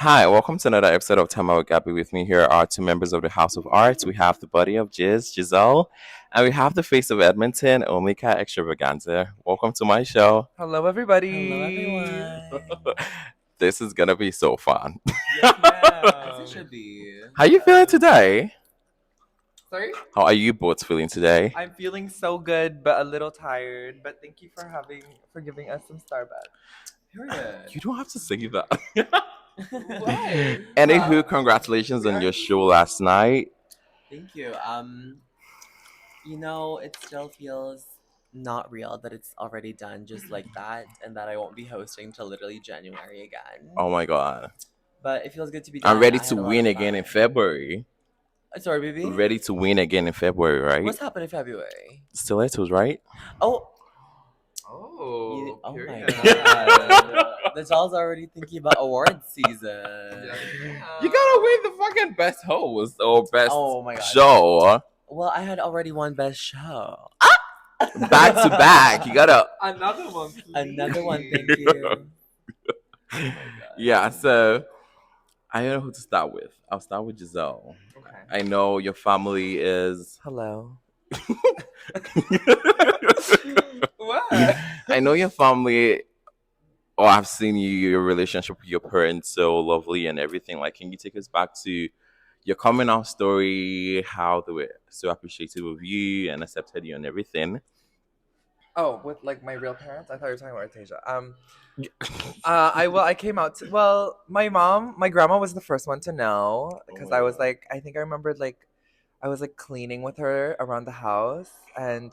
Hi, welcome to another episode of Time Out with Gabii. With me here are two members of the House of Arts. We have the body of JIZZ, Giselle, and we have the face of Edmonton, Onika Xtravaganza. Welcome to my show. Hello, Hello, everybody. everyone. This is gonna be so fun. Yes, As it ma'am. should be. How you feeling today? Sorry? How are you both feeling today? I'm feeling so good, but a little tired. But thank you for giving us some Starbucks. Period. You don't have to say that. Why? Anywho, congratulations on your show last night. Thank you. It still feels not real that it's already done just like that, and that I won't be hosting till literally January again. Oh my god. But it feels good to be done. I'm ready I to had a lot win of again in fun. February. Sorry, baby. Ready to win again in February, right? What's happening in February? Stilettos, right? Oh, Oh, oh my period. god. The doll's already thinking about award season. You gotta win the fucking best host or best Oh my God. show Well, I had already won best show. back to back. You gotta, Another one, please. Another one, thank you. Oh my God. yeah. So I don't know who to start with. I'll start with Giselle. Okay. I know your family is. Hello. What? I know your family. Oh, I've seen your relationship with your parents so lovely and everything. Like, can you take us back to your coming out story? How they were so appreciative of you and accepted you and everything. Oh, with like my real parents? I thought you were talking about Artesia. I came out to, well, my grandma was the first one to know because my I was God. like, I think I remembered like I was like cleaning with her around the house, and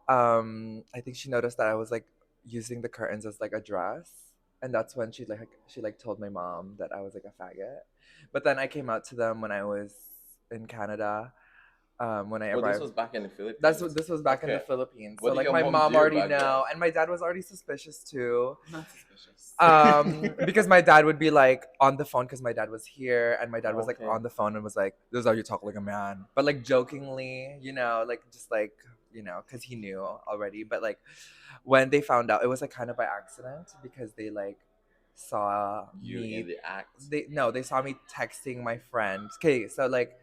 I think she noticed that I was like using the curtains as like a dress, and that's when she told my mom that I was like a faggot. But then I came out to them when I was in Canada. When I Well, this arrived. was back in the Philippines. This was back in the Okay. Philippines. What So did like your my mom mom do already back then? know, and my dad was already suspicious too. Not suspicious. Because my dad would be like on the phone because my dad was here, and my dad was like Okay. on the phone and was like, "This is how you talk like a man," but like jokingly, like just like because he knew already. But like when they found out, it was like kind of by accident because they like saw You me. in the act. They saw me texting my friend. Okay, so like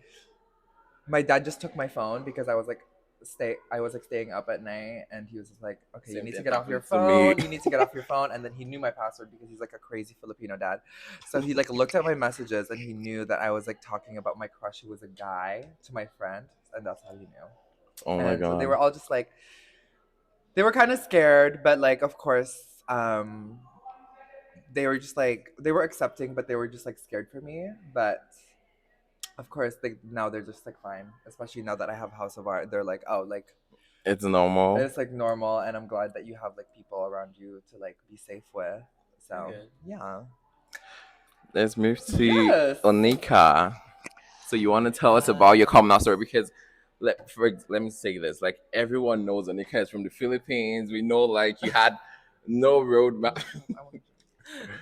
my dad just took my phone because I was like staying up at night, and he was just like, okay, you Same need to thing get off your happened to me. phone. You need to get off your phone. And then he knew my password because he's like a crazy Filipino dad. So he like looked at my messages, and he knew that I was like talking about my crush who was a guy to my friend, and that's how he knew. Oh my And so they god. were all just like, they were kind of scared, but like of course, they were just like they were accepting, but they were just like scared for me. But of course, now they're just like fine, especially now that I have House of Art. They're like, oh, like It's normal. it's like normal, and I'm glad that you have like people around you to like be safe with. So Good. yeah. Let's move to Yes. Onika. So you want to tell us about your coming out story because let me say this, like everyone knows Onika is from the Philippines. We know like you had no roadmap.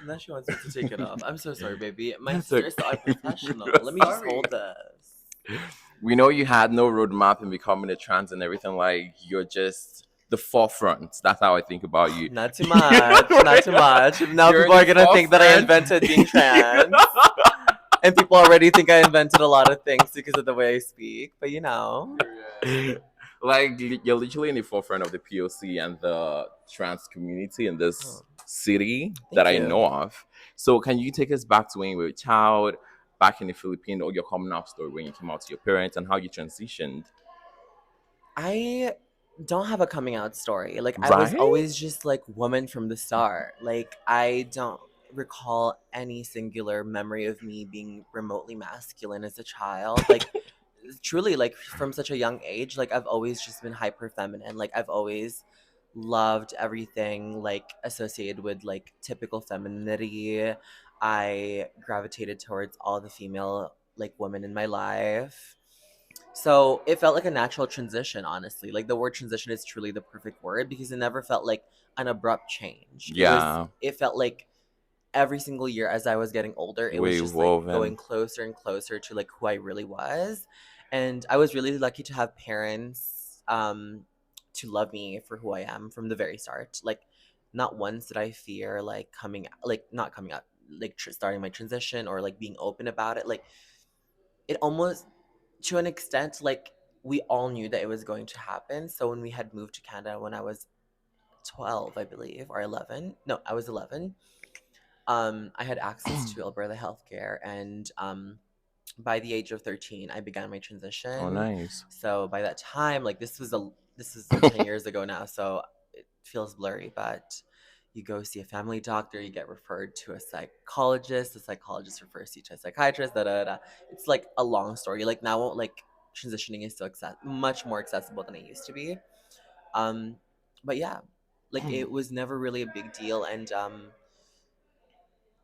Now she wants me to take it off. I'm so sorry, baby. My That's sister is so okay. unprofessional. Let me just Sorry. hold this. We know you had no roadmap in becoming a trans and everything. Like you're just the forefront. That's how I think about you. Not too much. Not too much. Now You're people are the gonna think that I forefront. invented being trans. And people already think I invented a lot of things because of the way I speak. But Like you're literally in the forefront of the POC and the trans community in this city that I you. know of. So can you take us back to when you were a child, back in the Philippines, or your coming out story when you came out to your parents and how you transitioned? I don't have a coming out story. Like I was Right? always just like woman from the start. Like I don't recall any singular memory of me being remotely masculine as a child. Like truly, like from such a young age, like I've always just been hyper feminine. Like I've always loved everything like associated with like typical femininity. I gravitated towards all the female like women in my life. So it felt like a natural transition, honestly. Like the word transition is truly the perfect word because it never felt like an abrupt change. Yeah. It felt like every single year as I was getting older, it was We just like woven. going closer and closer to like who I really was. And I was really lucky to have parents to love me for who I am from the very start. Like not once did I fear like coming like not coming out like starting my transition or like being open about it. Like it almost, to an extent, like we all knew that it was going to happen. So when we had moved to Canada when I was 12, I believe, or 11. No, I was 11. I had access to Alberta healthcare, and by the age of 13, I began my Oh, transition. nice. So by that time, like this is 10 years ago now, so it feels blurry, but you go see a family doctor, you get referred to a psychologist, the psychologist refers you to a psychiatrist, da da da. It's like a long story. Like now, like transitioning is so much more accessible than it used to be. Um, but yeah, like it was never really a big deal, and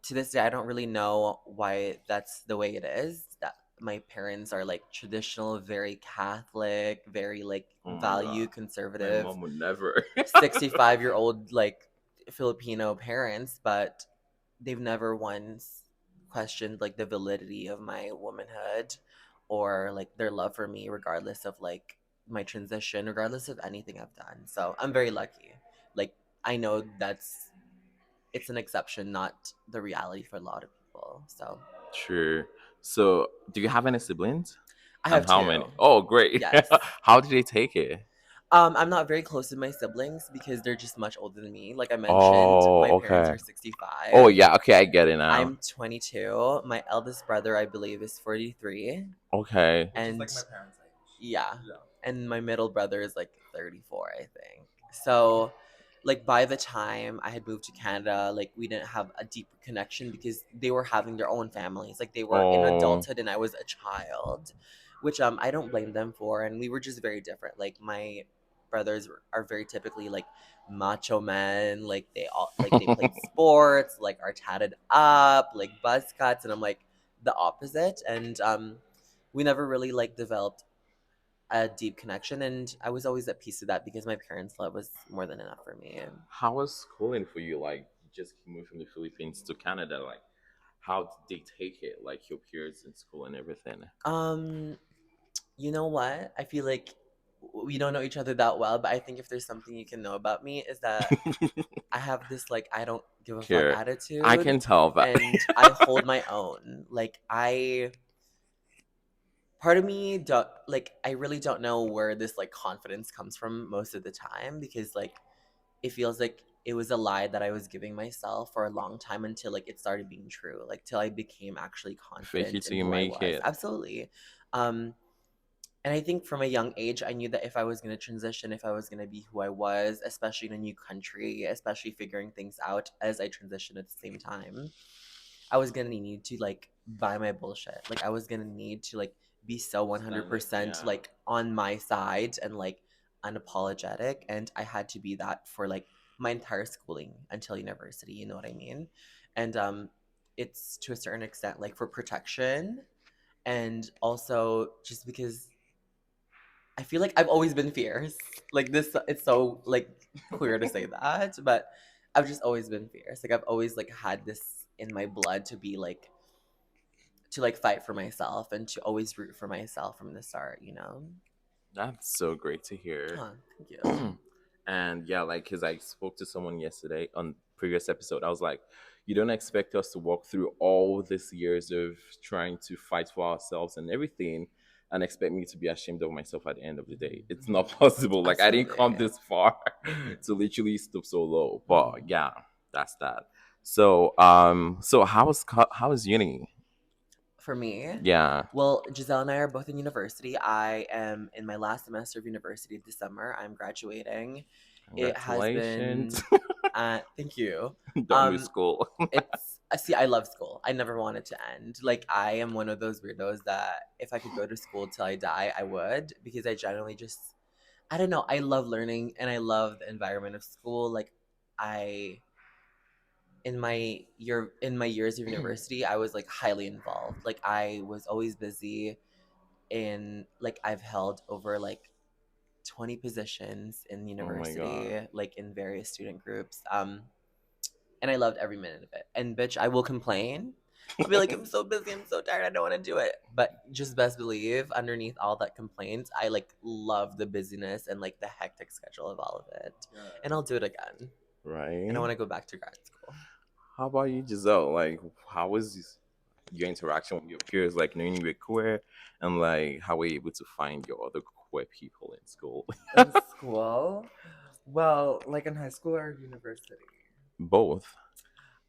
to this day, I don't really know why that's the way it is. That my parents are like traditional, very Catholic, very like Oh my value god. My conservative, mom would never. 65-year-old like Filipino parents, but they've never once questioned like the validity of my womanhood or like their love for me, regardless of like my transition, regardless of anything I've done. So I'm very lucky. Like I know it's an exception, not the reality for a lot of people. So Sure. So, do you have any siblings? I And have how two. many? Oh, great. Yes. How did they take it? I'm not very close with my siblings because they're just much older than me. Like I mentioned, my Oh, parents okay. are Oh, 65. yeah. Okay, I get it now. I'm 22. My eldest brother, I believe, is 43. Okay. Which is And like my parents' age. yeah. Yeah. And my middle brother is like 34, I think. So, like, by the time I had moved to Canada, like, we didn't have a deeper connection because they were having their own families. Like, they were in Oh. adulthood and I was a child, which I don't blame them for. And we were just very different. Like, my brothers are very typically like macho men. Like, they played sports, like, are tatted up, like, buzz cuts. And I'm like the opposite. And, we never really like developed a deep connection, and I was always at peace with that because my parents' love was more than enough for me. How was schooling for you? Like, you just moved from the Philippines to Canada. Like, how did they take it? Like, your peers in school and everything. Um, you know what? I feel like we don't know each other that well, but I think if there's something you can know about me is that I have this like I don't give a fuck Here, I attitude, can tell that. and I hold my own. Like I part of me don't like I really don't know where this like confidence comes from most of the time because like it feels like it was a lie that I was giving myself for a long time until like it started being true, like till I became actually Fake it confident till in you who I make was. it. Absolutely. Um, and I think from a young age, I knew that if I was going to transition, if I was going to be who I was, especially in a new country, especially figuring things out as I transitioned at the same time, I was gonna need to like buy my bullshit. Like I was gonna need to like be so Stand it, 100% yeah. like on my side and like unapologetic, and I had to be that for like my entire schooling until university. You know what I mean? And it's to a certain extent like for protection, and also just because I feel like I've always been fierce. Like this, it's so like queer to say that, but I've just always been fierce. Like I've always like had this in my blood to be like to like fight for myself and to always root for myself from the start. You know? That's so great to hear. Oh, thank you. And yeah, like, because I spoke to someone yesterday on previous episode, I was like, you don't expect us to walk through all these years of trying to fight for ourselves and everything and expect me to be ashamed of myself at the end of the day. It's not possible. Like, I didn't come Absolutely. this far to literally stoop so low. But Mhm. yeah, that's that. So so how is uni? For me, Yeah. well, Giselle and I are both in university. I am in my last semester of university this summer. I'm graduating. It has Congratulations. been, thank you. Done with school. It's see, I love school. I never want it to end. Like I am one of those weirdos that if I could go to school till I die, I would because I generally just I don't know. I love learning and I love the environment of school. Like I in my years of university, I was like highly involved. Like I was always busy in like I've held over like 20 positions in Oh my god. university, like in various student groups. And I loved every minute of it. And bitch, I will complain. I'll be like, I'm so busy, I'm so tired, I don't want to do it. But just best believe, underneath all that complaints, I like love the busyness and like the hectic schedule of all of it. Yeah. And I'll do it again. And I Right? want to go back to grad school. How about you, Giselle? Like, how was your interaction with your peers? Like, knowing you were queer, and like, how were you able to find your other queer people in school? In school, well, like in high school or university. Both.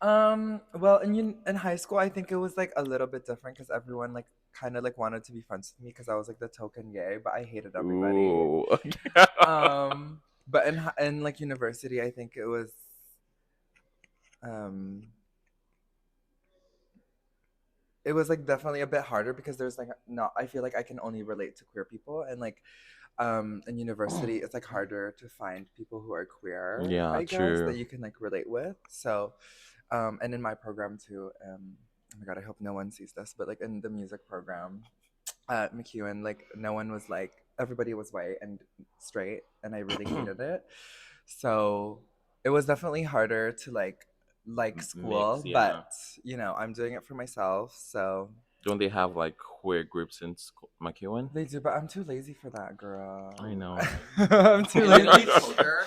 Well, in high school, I think it was like a little bit different because everyone like kind of like wanted to be friends with me because I was like the token gay, but I hated everybody. Ooh. But in like university, I think um it was like definitely a bit harder because there's like not I feel like I can only relate to queer people, and like in university it's like harder to find people who are queer, Yeah, I guess, that true. you can like relate with. So and in my program too, oh my god, I hope no one sees this, but like in the music program at McEwen, like no one was like everybody was white and straight, and I really hated it. So it was definitely harder to like Mix, school, yeah. but I'm doing it for myself, so Don't they have like queer groups in school, McEwen? they do. But I'm too lazy for that, I girl. know. I'm too I lazy. literally told her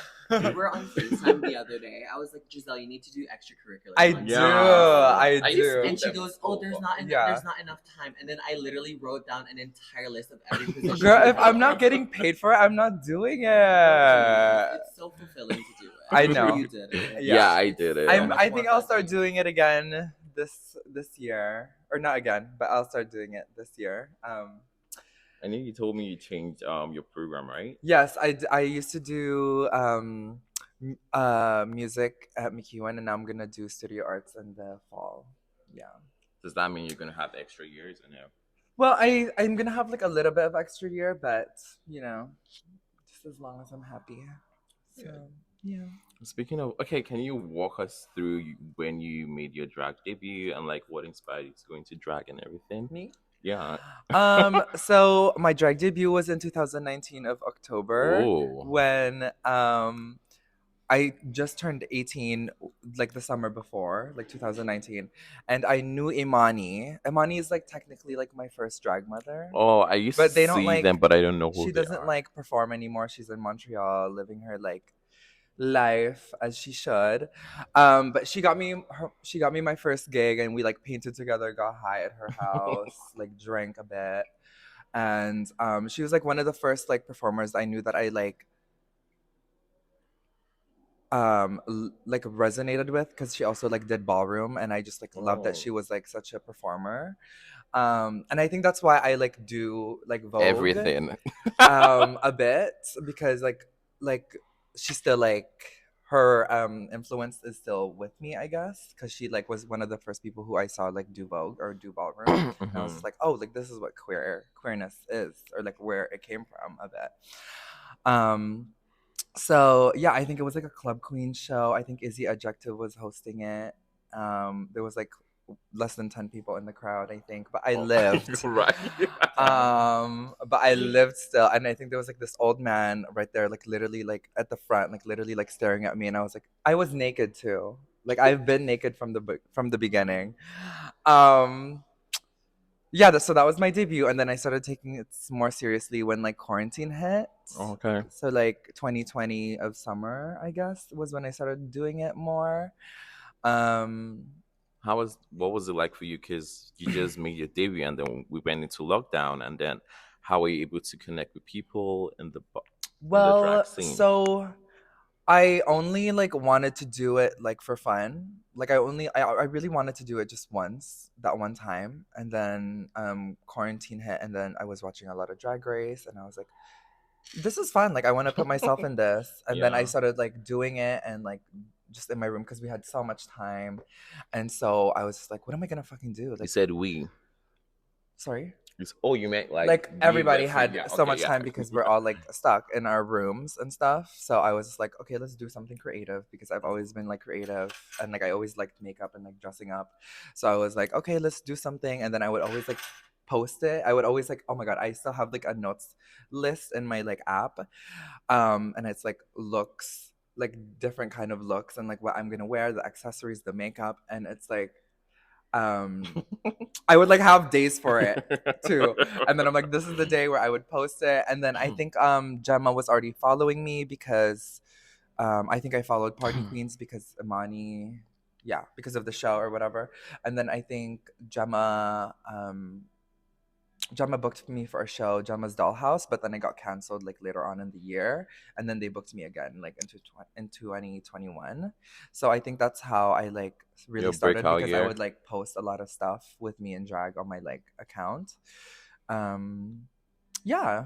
we were on FaceTime the other day. I was like, Giselle, you need to do extracurriculars. I on do. Yeah. I I used to do. And she them in goes, "Oh, school, there's but- not enough. Yeah. There's not enough time." And then I literally wrote down an entire list of every position. Girl, we if have. I'm not getting paid for it, I'm not doing it. It's so fulfilling to do it. I I'm sure know. you did it. Yeah, I It's did it. so I'm. much I more think I'll fun start doing doing it again this year, or not again, but I'll start doing it this year. I know you told me you changed your program, right? Yes, I used to do music at McEwen, and now I'm gonna do studio arts in the fall. Yeah. Does that mean you're gonna have extra years or no? Well, I'm gonna have like a little bit of extra year, but just as long as I'm happy. So yeah. Speaking of, okay, can you walk us through when you made your drag debut and like what inspired you to go into drag and everything? Me? Yeah. So my drag debut was in 2019 of October Oh. when I just turned 18 like the summer before, like 2019, and I knew Imani. Imani is like technically like my first drag mother. Oh, I used But to they don't see them, like but I don't know who she they doesn't are. like perform anymore. She's in Montreal living her like life as she should. But she got me my first gig, and we like painted together, got high at her house, like drank a bit. And she was like one of the first like performers I knew that I like resonated with, because she also like did ballroom, and I just like loved that Oh. she was like such a performer. And I think that's why I like do like Vogue Everything. a bit, because like she's still like her influence is still with me, I guess, because she like was one of the first people who I saw like do Vogue or do ballroom, and I was just Mhm. like, oh, like this is what queerness is, or like where it came from a bit. So yeah, I think it was like a Club Queen show. I think Izzy Adjective was hosting it. There was like less than 10 people in the crowd, I think, but I Oh, lived. right. But I lived still, and I think there was like this old man right there, like literally like at the front, like literally like staring at me, and I was like, I was naked too. Like I've been naked from the beginning. Um, yeah, so that was my debut, and then I started taking it more seriously when like quarantine hit. Okay. So like 2020 of summer, I guess, was when I started doing it more. Um, What was it like for you? Because you just made your debut, and then we went into lockdown, and then how were you able to connect with people in the drag well, scene? so I only like wanted to do it like for fun. Like I really wanted to do it just once, that one time. And then quarantine hit, and then I was watching a lot of Drag Race, and I was like, this is fun. Like I want to put myself in this. And then I Yeah. started like doing it, and like just in my room because we had so much time. And so I was just like, what am I gonna fucking do? You Like, said we. sorry? Oh, you meant Like we everybody left. had Yeah. so Okay. much Yeah. time because we're all like stuck in our rooms and stuff. So I was just like, okay, let's do something creative, because I've always been like creative, and like I always liked makeup and like dressing up. So I was like, okay, let's do something. And then I would always like post it. I would always like, oh my god, I still have like a notes list in my like app. And it's like looks, like different kind of looks, and like what I'm gonna wear, the accessories, the makeup, and it's like I would like have days for it too. And then I'm like, this is the day where I would post it. And then I think Gemma was already following me because I think I followed Party Queens because Imani yeah, because of the show or whatever. And then I think Gemma booked me for a show, Gemma's Dollhouse, but then it got canceled like later on in the year, and then they booked me again like in 2021. So I think that's how I like really Your started, breakout because I year. would like post a lot of stuff with me and drag on my like account. Um, yeah,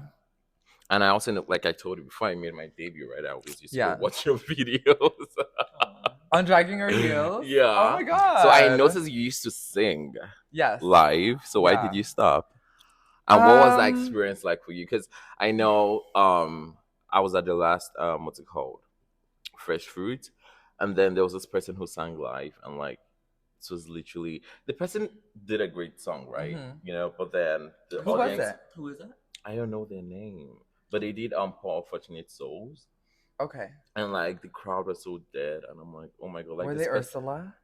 And I also know, like I told you before I made my debut, right? I always used to go yeah. watch your videos. On dragging her heels. Oh Yeah. my So I god. noticed you used to sing Yes. live. So why did Yeah. you stop? And what was that Um. experience like for you? Because I know I was at the last what's it called? Fresh Fruit. And then there was this person who sang live, and like it was literally the person did a great song, right? Mhm. You know, but then the Who was audience, it? Who is that? I don't know their name. But they did Poor Fortunate Souls. Okay. And like the crowd was so dead, and I'm like, oh my god, like Were this they person. Ursula?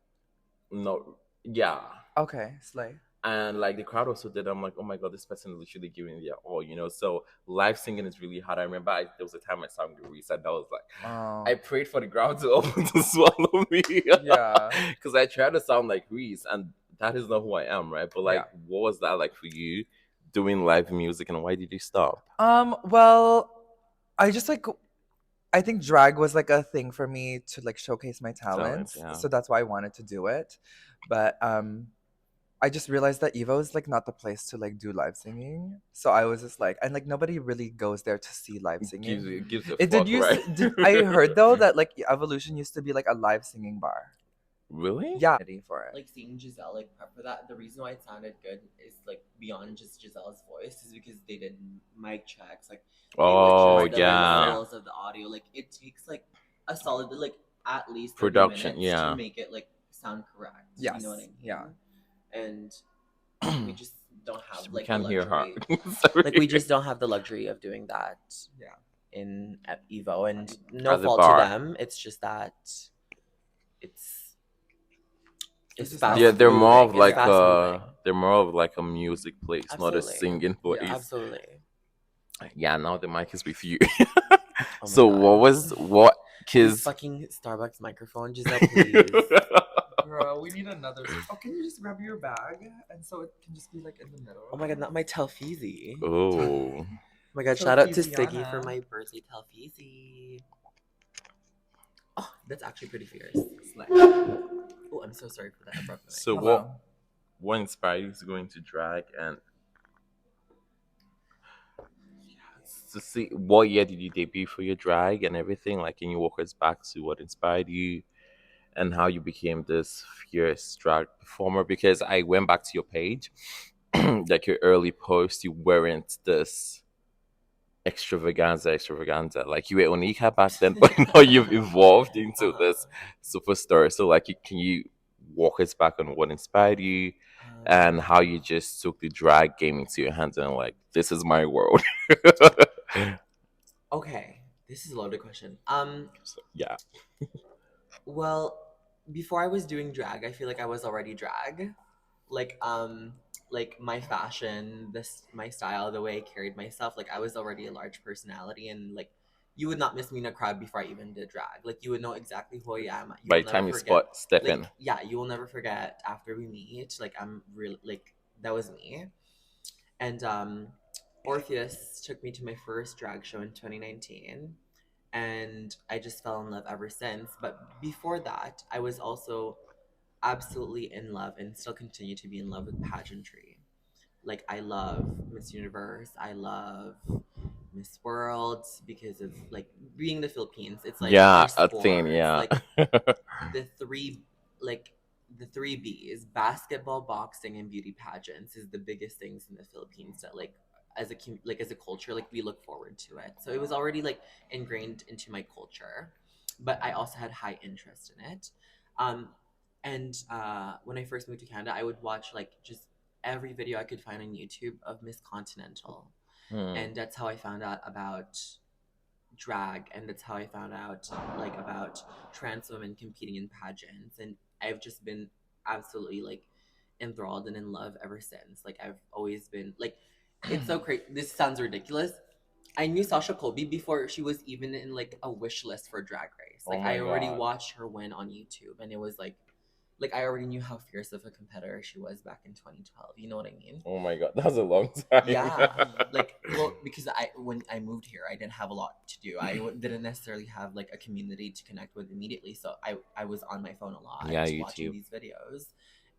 No, yeah. Okay, Slay. And like the crowd was so dead, I'm like, oh my god, this person is literally giving their all, you know. So live singing is really hard. I remember there was a time I sang the Reese, and I was like, Oh. I prayed for the ground to open to swallow me. Yeah. Because I tried to sound like Reese, and that is not who I am, right? But like, Yeah. what was that like for you doing live music, and why did you stop? Well, I just like I think drag was like a thing for me to like showcase my Talent, talents. yeah. So that's why I wanted to do it. But I just realized that Evo is like not the place to like do live singing. So I was just like, and like nobody really goes there to see live singing. It gives a It did fuck, right? I heard though that like Evolution used to be like a live singing bar. Really? Yeah, for it. Like seeing Giselle like prep for that, the reason why it sounded good is like beyond just Giselle's voice is because they did mic checks, like they would Oh check the yeah, levels of the audio. Like it takes like a solid like at least 30 production. minutes Yeah, to make it like sound correct. Yes. You know what I mean? Yeah. And we just don't have we like can't the hear her. luxury. Sorry. Like we just don't have the luxury of doing that Yeah. in at Evo, and no At the fault to bar. them. It's just that it's It's just fast Yeah, they're more of moving. like It's fast moving. they're more of like a music place, not a Absolutely. singing place. Yeah. Absolutely. Yeah, now the mic is with you. Oh my So God. what was what? This Cause fucking Starbucks microphone, Giselle, please. Girl, we need another. Oh, can you just grab your bag and so it can just be like in the middle? Oh my God, not my Telfeezy. Oh oh, my God, shout out to Telfeeziana. Siggy for my birthday Telfeezy. Oh, that's actually pretty fierce. Oh, I'm so sorry for that abrupt noise. so Hello. what inspired you to go into drag, and to see what year did you debut for your drag and everything? Like, can you walk us back to what inspired you and how you became this fierce drag performer? Because I went back to your page, like your early post, you weren't this extravaganza. Like you were Onika back then, but now you've evolved into this superstar. So, like, can you walk us back on what inspired you and how you just took the drag game into your hands and like, this is my world. Okay, this is a loaded question. So, yeah. Well, before I was doing drag, I feel like I was already drag. Like my fashion, my style, the way I carried myself, like I was already a large personality, and like you would not miss me in a crowd before I even did drag. Like you would know exactly who I am. You By will the time never you forget. step Like in. yeah, you will never forget after we meet. Like I'm really like that was me. And Orpheus took me to my first drag show in 2019, and I just fell in love ever since. But before that, I was also absolutely in love and still continue to be in love with pageantry. Like I love Miss Universe, I love Miss World because of like being the Philippines. It's like Yeah, our a sports, thing, yeah. like the three like the three B's: basketball, boxing, and beauty pageants is the biggest things in the Philippines that like as a culture, like we look forward to it. So it was already like ingrained into my culture, but I also had high interest in it. Um, and when I first moved to Canada, I would watch like just every video I could find on YouTube of Miss Continental, and that's how I found out about drag, and that's how I found out like about trans women competing in pageants, and I've just been absolutely like enthralled and in love ever since. Like I've always been like, it's so crazy. This sounds ridiculous. I knew Sasha Colby before she was even in like a wish list for Drag Race. Oh Like my I already God. watched her win on YouTube, and it was like like I already knew how fierce of a competitor she was back in 2012. You know what I mean? Oh my god, that's a long time. Yeah, like, well, because when I moved here, I didn't have a lot to do. Didn't necessarily have like a community to connect with immediately, so I was on my phone a lot, Yeah, watching YouTube. these videos,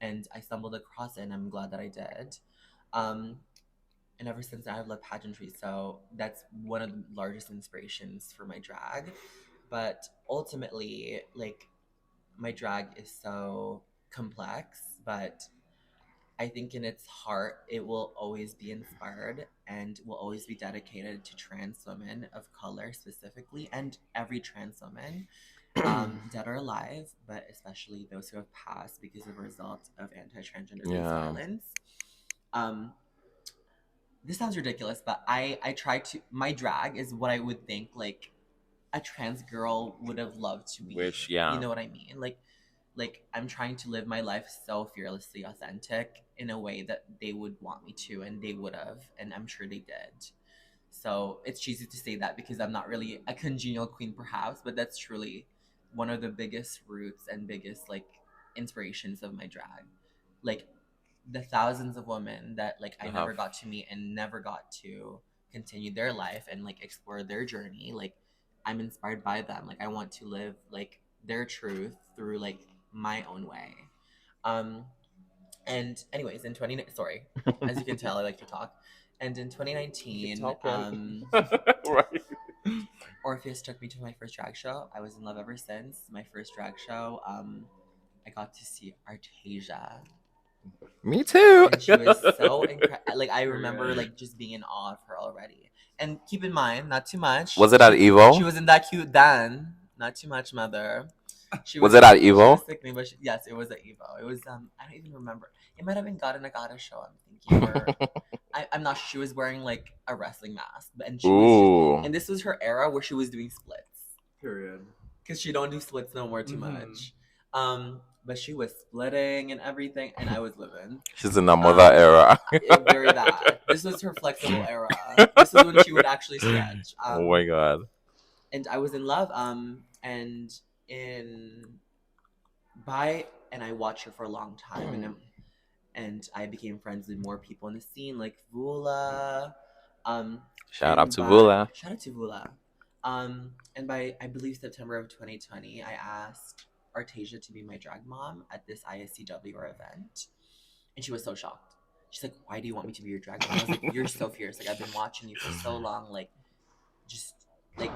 and I stumbled across it, and I'm glad that I did. Um, and ever since then, I've loved pageantry, so that's one of the largest inspirations for my drag. But ultimately, like, my drag is so complex, but I think in its heart, it will always be inspired and will always be dedicated to trans women of color specifically, and every trans woman, dead or alive, but especially those who have passed because of a result of anti-transgender based Yeah. violence. Um, this sounds ridiculous, but I try to, my drag is what I would think like a trans girl would have loved to be. Which, yeah. You know what I mean? Like I'm trying to live my life so fearlessly authentic in a way that they would want me to, and they would have, and I'm sure they did. So it's cheesy to say that because I'm not really a congenial queen perhaps, but that's truly one of the biggest roots and biggest like inspirations of my drag. Like the thousands of women that like I never got to meet and never got to continue their life and like explore their journey, like I'm inspired by them. Like I want to live like their truth through like my own way. um and anyways, in 20, sorry, as you can tell I like to talk. And in 2019, Right. Orpheus took me to my first drag show. I was in love ever since. My first drag show, I got to see Artasia. Me too. And she was so incredible. Like I remember like just being in awe of her already. And keep in mind, not too much. Was it at Evo? She wasn't that cute then. Not too much, mother. She Was it at She Evo? was sickening, but yes, it was at Evo. It was I don't even remember. It might have been God in a Goddess show. I'm thinking, or I'm not sure. She was wearing like a wrestling mask, and she was Ooh. and this was her era where she was doing splits. Period. Because she don't do splits no more too much. But she was splitting and everything, and I was living. She's in the mother era. Very that. This was her flexible era. This is when she would actually stretch. Oh my god. And I was in love. And in by and I watched her for a long time, and I became friends with more people in the scene, like Vula. Shout out to Vula. Shout out to Vula. And by I believe September of 2020, I asked Artasia to be my drag mom at this ISCW event, and she was so shocked. She's like, "Why do you want me to be your drag mom?" I was like, "You're so fierce. Like I've been watching you for so long. Like, just like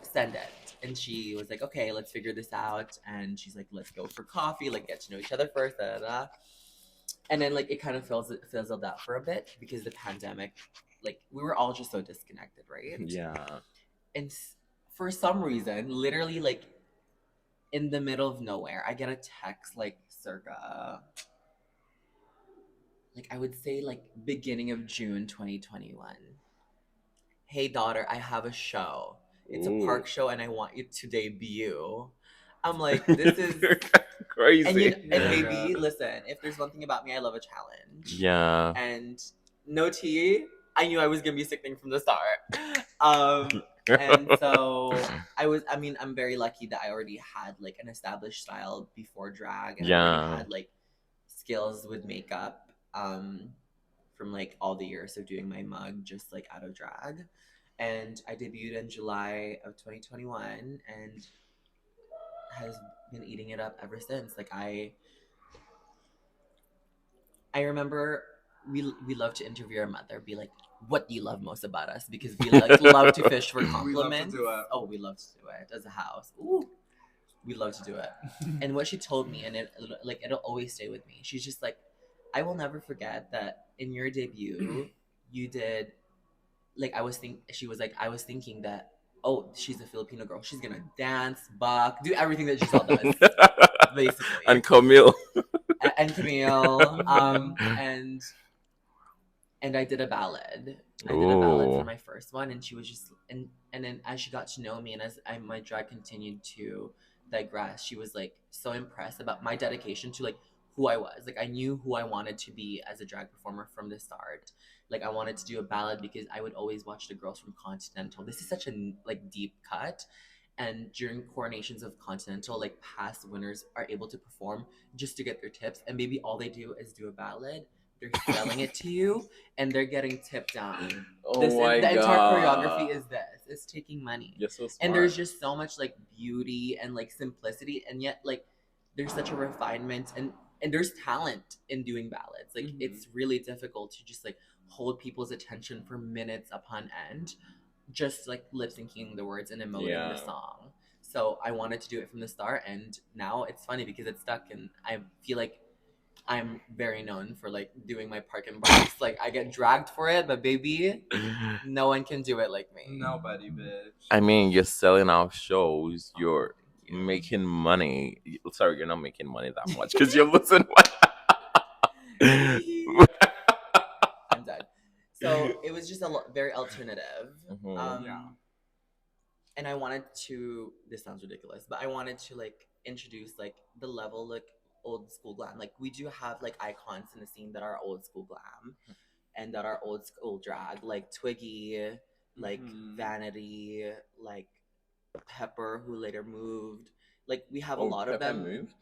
send it." And she was like, "Okay, let's figure this out." And she's like, "Let's go for coffee. Like get to know each other first." Da, da, da. And then like it kind of fizzled out for a bit because the pandemic, like we were all just so disconnected, right? Yeah. And for some reason, literally like in the middle of nowhere, I get a text like circa, like I would say like beginning of June 2021. "Hey daughter, I have a show. It's a park show and I want you to debut." I'm like, this is crazy. And maybe listen, if there's one thing about me, I love a challenge. Yeah. And no tea, I knew I was gonna be sickening from the start. And so I'm very lucky that I already had like an established style before drag, and I already had like skills with makeup from like all the years of doing my mug just like out of drag. And I debuted in July of 2021 and has been eating it up ever since. Like I remember we love to interview our mother, be like, "What do you love most about us?" Because we like love to fish for compliments. We love to do it. Oh, we love to do it as a house. Ooh, we love to do it. And what she told me, and it'll always stay with me. She's just like, "I will never forget that in your debut, you did like she was like, I was thinking that, oh, she's a Filipino girl. She's gonna dance, buck, do everything that Giselle does, basically." And Camille. And Camille. And I did a ballad. I did a ballad for my first one, and she was just and then as she got to know me, and as my drag continued to digress, she was like so impressed about my dedication to like who I was. Like I knew who I wanted to be as a drag performer from the start. Like I wanted to do a ballad because I would always watch the girls from Continental. This is such a like deep cut, And during coronations of Continental, like past winners are able to perform just to get their tips, and maybe all they do is do a ballad. They're selling it to you, and they're getting tipped down. Oh my The entire god. choreography is this. It's taking money. You're so smart. And there's just so much like beauty and like simplicity, and yet like there's such a refinement, and there's talent in doing ballads. Like it's really difficult to just like hold people's attention for minutes upon end, just like lip syncing the words and emoting the song. So I wanted to do it from the start, and now it's funny because it's stuck, and I feel like I'm very known for like doing my park and barks. Like I get dragged for it, but baby, no one can do it like me. Nobody, bitch. I mean, you're selling out shows. You're Thank you. making money. Sorry, you're not making money that much because you're losing money. I'm done. So it was just very alternative. Yeah. And I wanted to, this sounds ridiculous, but I wanted to like introduce like the level like old school glam. Like we do have like icons in the scene that are old school glam and that are old school drag, like Twiggy, like Vanity, like Pepper, who later moved. Like we have a lot of them. Moved?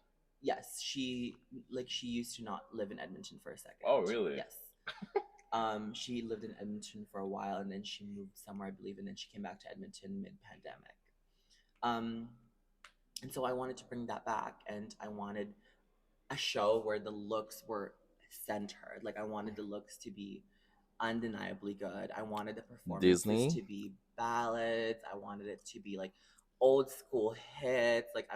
Yes, she used to not live in Edmonton for a second. Oh, really? Yes. She lived in Edmonton for a while, and then she moved somewhere, I believe, and then she came back to Edmonton mid-pandemic. And so I wanted to bring that back, and I wanted a show where the looks were centered. Like I wanted the looks to be undeniably good. I wanted the performances Disney? to be ballads. I wanted it to be like old school hits. Like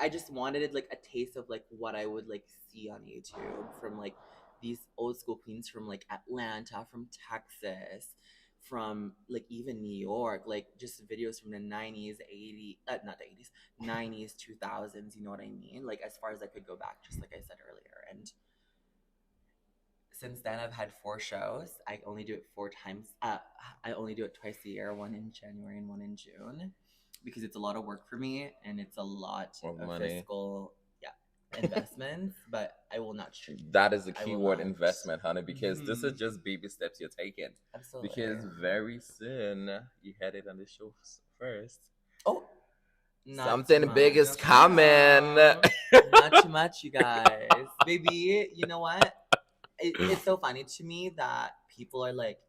I just wanted it like a taste of like what I would like see on YouTube from like these old school queens from like Atlanta, from Texas, from like even New York, like just videos from the 90s, 80s, not the 80s, 90s, 2000s, you know what I mean? Like as far as I could go back, just like I said earlier. And since then I've had 4 shows. I only do it 4 times. I only do it twice a year, one in January and one in June, because it's a lot of work for me and it's a lot of money. Fiscal investments, but I will not That is the I will keyword, not. investment, honey, because this is just baby steps you're taking. Absolutely. Because very soon you had it on the show first. Oh, not Something too big much. is coming. Not too much, you guys. Baby, you know what? It's so funny to me that people are like,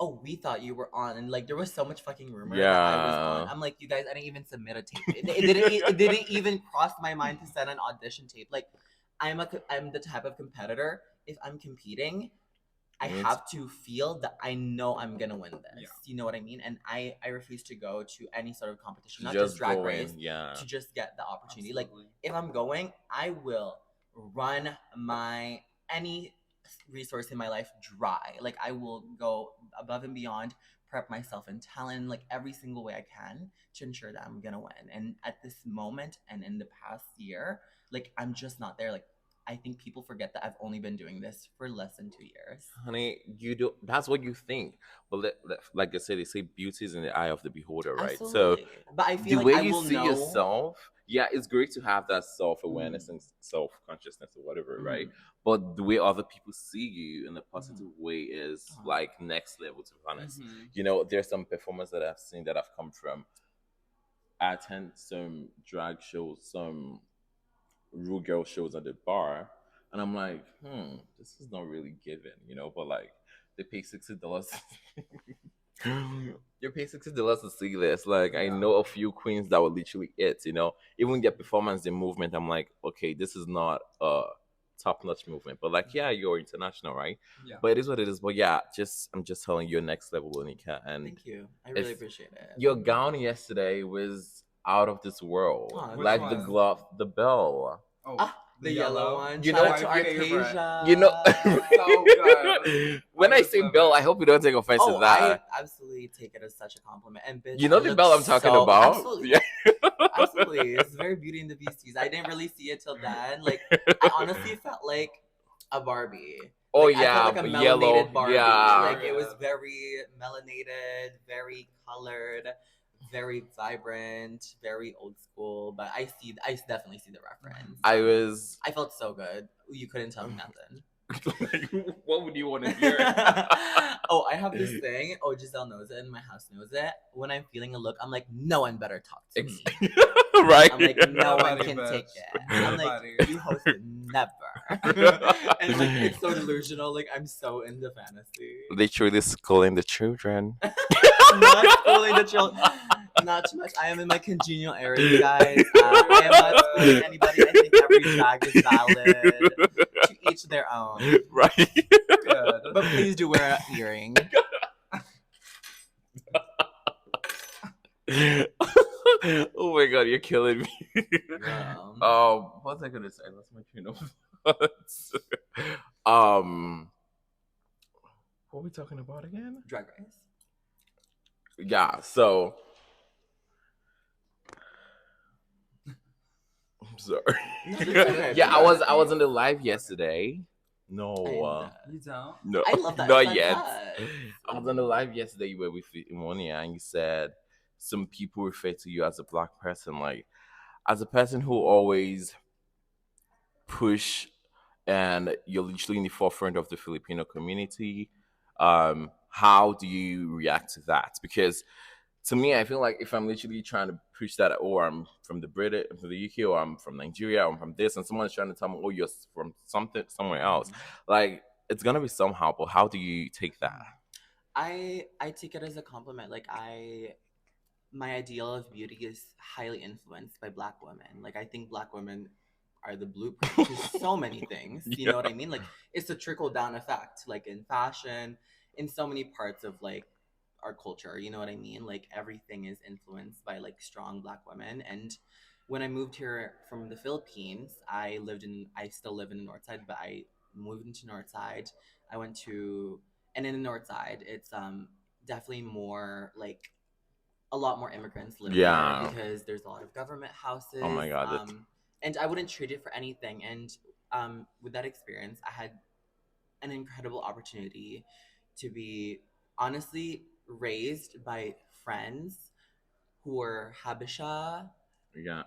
oh, we thought you were on, and like there was so much fucking rumor that I was on. I'm like, you guys, I didn't even submit a tape. It didn't even cross my mind to send an audition tape. Like, I'm the type of competitor. If I'm competing, I have to feel that I know I'm gonna win this. Yeah. You know what I mean? And I refuse to go to any sort of competition, not just drag race, to just get the opportunity. Absolutely. Like, if I'm going, I will run any resource in my life dry. Like I will go above and beyond, prep myself in talent, like every single way I can to ensure that I'm gonna win. And at this moment and in the past year, like I'm just not there. Like I think people forget that I've only been doing this for less than 2 years. Honey, you do. That's what you think. But like I said, they say beauty is in the eye of the beholder, right? Absolutely. So, but I feel the like way I you will see know yourself, yeah, it's great to have that self-awareness and self-consciousness or whatever, right? But the way other people see you in a positive way is like next level, to be honest. You know, there's some performers that I've seen that have come from. I attend some drag shows, some rude girl shows at the bar, and I'm like, this is not really given, you know. But like, they pay $60. You pay $60 to see this. Like, I know a few queens that were literally it, you know. Even their performance, their movement, I'm like, okay, this is not a top-notch movement. But like, yeah, you're international, right? Yeah. But it is what it is. But yeah, I'm just telling you, next level, Onika. And thank you. I really appreciate it. Your gown yesterday was out of this world. Like the glove, the bell. Oh. The yellow one. You know, to Arcasia. You know, so good. When I say bell, I hope you don't take offense to that. I absolutely take it as such a compliment. And bitch, you know the bell I'm talking about? Absolutely. Yeah. Absolutely. It's very Beauty and the Beasties. I didn't really see it till then. Like, I honestly felt like a Barbie. Oh, like, yeah, I felt like a melanated yellow Barbie. Yeah. Like, it was very melanated, very colored, very vibrant, very old school, but I definitely see the reference. I felt so good. You couldn't tell me nothing. What would you want to hear? Oh, I have this thing. Oh, Giselle knows it, and my house knows it. When I'm feeling a look, I'm like, no one better talk to me. Right? I'm like, no one Nobody, can bitch. take it. I'm like, Nobody. you host it, never. And like, it's so delusional. Like, I'm so into fantasy. Literally schooling the children. Not schooling the children. Not too much. I am in my congenial area, guys. I am not schooling anybody. I think every drag is valid. To each their own. Right. Good. But please do wear an earring. Oh my god, you're killing me. Girl. What was I gonna say? That's my train of thoughts. Um, what are we talking about again? Drag Race. Yeah, so I'm sorry. okay. Yeah, I was on the live yesterday. No, You don't? no, I love that. not That's yet. us. I was on the live yesterday where with Monia, and you said some people refer to you as a black person, like as a person who always push, and you're literally in the forefront of the Filipino community. How do you react to that? Because to me, I feel like if I'm literally trying to push that, or I'm from from the UK, or I'm from Nigeria, or I'm from this, and someone's trying to tell me, oh, you're from something somewhere else, like it's gonna be somehow. But how do you take that? I take it as a compliment. Like my ideal of beauty is highly influenced by black women. Like I think black women are the blueprint to so many things. You know what I mean? Like it's a trickle down effect, like in fashion, in so many parts of like our culture. You know what I mean? Like everything is influenced by like strong black women. And when I moved here from the Philippines, I still live in the north side, but I moved into north side. I went to and in the north side, it's definitely more like a lot more immigrants live Yeah. there because there's a lot of government houses. Oh my God, and I wouldn't trade it for anything. And with that experience, I had an incredible opportunity to be honestly raised by friends who were Habesha. Yeah.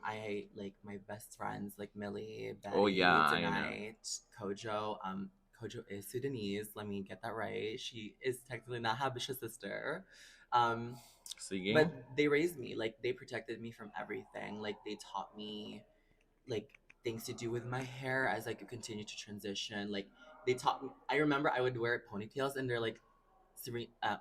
I like my best friends like Millie, Betty, Oh, yeah, I know. Tonight, Kojo. Kojo is Sudanese. Let me get that right. She is technically not Habesha's sister. Singing. But they raised me. Like they protected me from everything. Like they taught me like things to do with my hair as I could continue to transition. Like they taught me. I remember I would wear ponytails, and they're like, Serena, I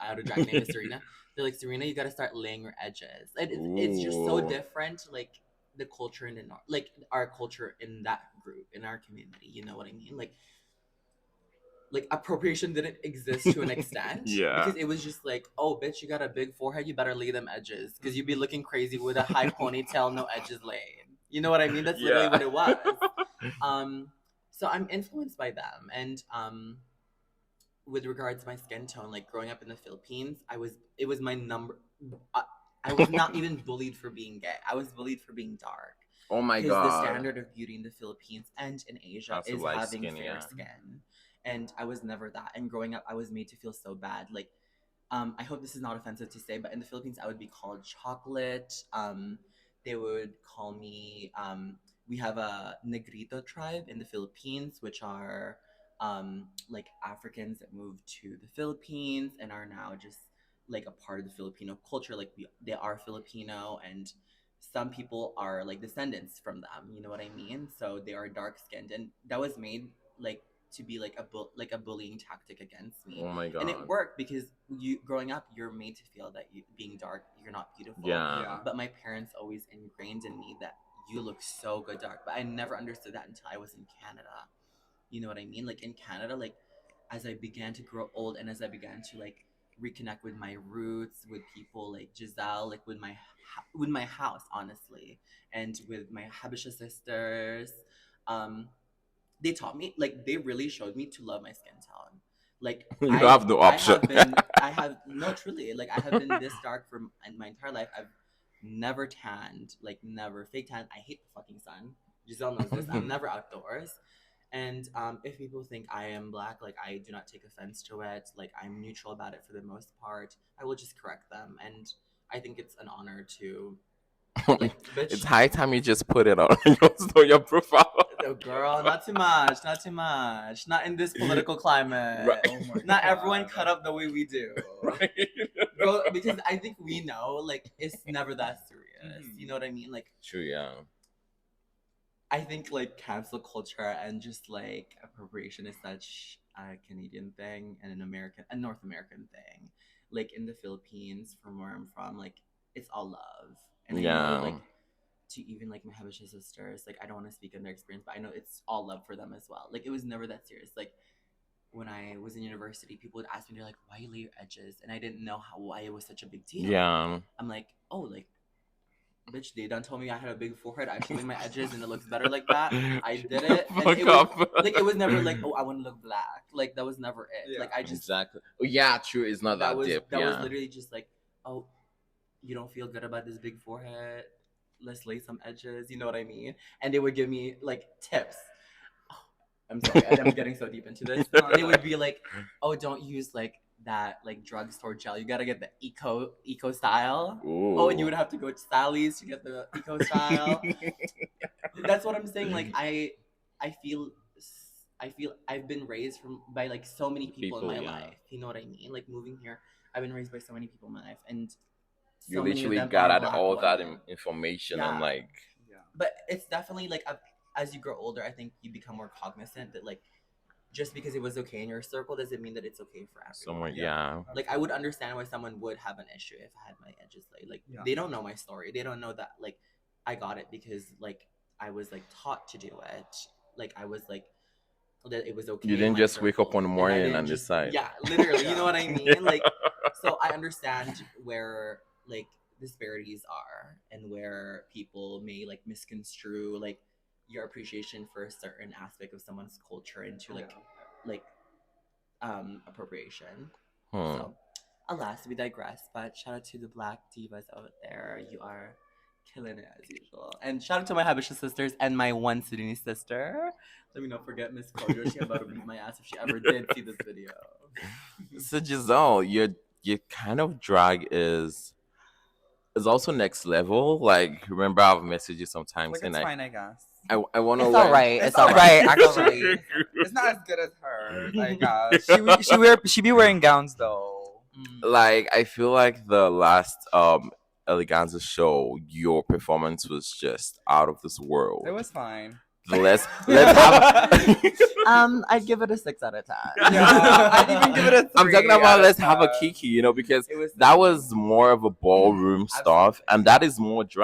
had a drag name is Serena. They're like, Serena, you got to start laying your edges. And it's just so Ooh. different. Like the culture in the north, like our culture in that group, in our community. You know what I mean? Like appropriation didn't exist to an extent. Yeah. Because it was just like, oh, bitch, you got a big forehead, you better lay them edges. Because you'd be looking crazy with a high ponytail, no edges laid. You know what I mean? That's literally what it was. So I'm influenced by them. And with regards to my skin tone, like growing up in the Philippines, it was my number. I was not even bullied for being gay. I was bullied for being dark. Oh my Because God. the standard of beauty in the Philippines and in Asia That's is light having skin, fair yeah. skin. And I was never that. And growing up, I was made to feel so bad. Like, I hope this is not offensive to say, but in the Philippines, I would be called chocolate. They would call me. We have a Negrito tribe in the Philippines, which are like Africans that moved to the Philippines and are now just like a part of the Filipino culture. Like they are Filipino, and some people are like descendants from them. You know what I mean? So they are dark skinned, and that was made like to be like a bullying tactic against me. Oh my God. And it worked because you growing up, you're made to feel that being dark, you're not beautiful. Yeah. But my parents always ingrained in me that you look so good dark. But I never understood that until I was in Canada. You know what I mean? Like in Canada, like as I began to grow old and as I began to like reconnect with my roots, with people like Giselle, like with my house, honestly, and with my Habesha sisters, they taught me, like they really showed me to love my skin tone. Like You have no option. I have no, truly, like I have been this dark for my entire life. I've never tanned, like never fake tan. I hate the fucking sun. Giselle knows this. I'm never outdoors. And if people think I am black, like I do not take offense to it. Like I'm neutral about it for the most part. I will just correct them, and I think it's an honor to. Like, bitch, It's high time you just put it on your profile. No, girl, not too much, not too much. Not in this political climate. Right. Oh my Not God. everyone cut up the way we do. Right. Girl, because I think we know, like, it's never that serious. Mhm. You know what I mean? Like, True, yeah. I think, like, cancel culture and just, like, appropriation is such a Canadian thing and a North American thing. Like, in the Philippines, from where I'm from, like, it's all love. And I Yeah. know, like, to even, like, my Habesha sisters, like, I don't want to speak on their experience, but I know it's all love for them as well. Like, it was never that serious. Like, when I was in university, people would ask me, they're like, why you lay your edges? And I didn't know why it was such a big deal. Yeah. I'm like, oh, like, bitch, they done told me I had a big forehead. I should lay my edges and it looks better like that. I did it. And Fuck it was, up. like, it was never like, oh, I want to look black. Like, that was never it. Yeah. Like, I just, Exactly. Oh, yeah, true. It's not that, was deep. that yeah. was literally just like, oh, you don't feel good about this big forehead? Let's lay some edges. You know what I mean? And they would give me like tips. Oh, I'm sorry, I'm getting so deep into this. They would be like, oh, don't use like that like drugstore gel. You gotta get the eco style. Ooh. Oh, and you would have to go to Sally's to get the eco style. That's what I'm saying. Like I feel I've been raised by like so many people in my People, yeah. life. You know what I mean? Like moving here, I've been raised by so many people in my life, and You so many of literally them got are out Black all that women. information Yeah. and like, Yeah. But it's definitely like as you grow older, I think you become more cognizant that like just because it was okay in your circle doesn't mean that it's okay for everyone. somewhere, yeah. Like I would understand why someone would have an issue if I had my edges laid. Like Yeah. they don't know my story. They don't know that like I got it because like I was like taught to do it. Like I was like that it was okay. You in didn't my just wake up circle. one And I morning didn't and just- decide. Yeah, literally. You know what I mean? Like so I understand where like disparities are and where people may like misconstrue like your appreciation for a certain aspect of someone's culture into like appropriation. So alas, we digress, but shout out to the Black divas out there. You are killing it as usual. And shout out to my Habesha sisters and my one Sudanese sister. Let me not forget Miss Kojo. She about to beat my ass if she ever did see this video. So Giselle, your kind of drag is also next level. Like, remember I've messaged you sometimes Like and it's fine, I guess. I want to It's learn. all right. It's It's all all right. right, actually. It's not as good as her. I guess she be wearing gowns though. Like, I feel like the last Eleganza show, your performance was just out of this world. It was fine. Let's have. I'd give it a 6 out of 10. Yeah, I'd even give it a 3. I'm talking about let's have a kiki, because It was that was more of a ballroom stuff, and that is more drag.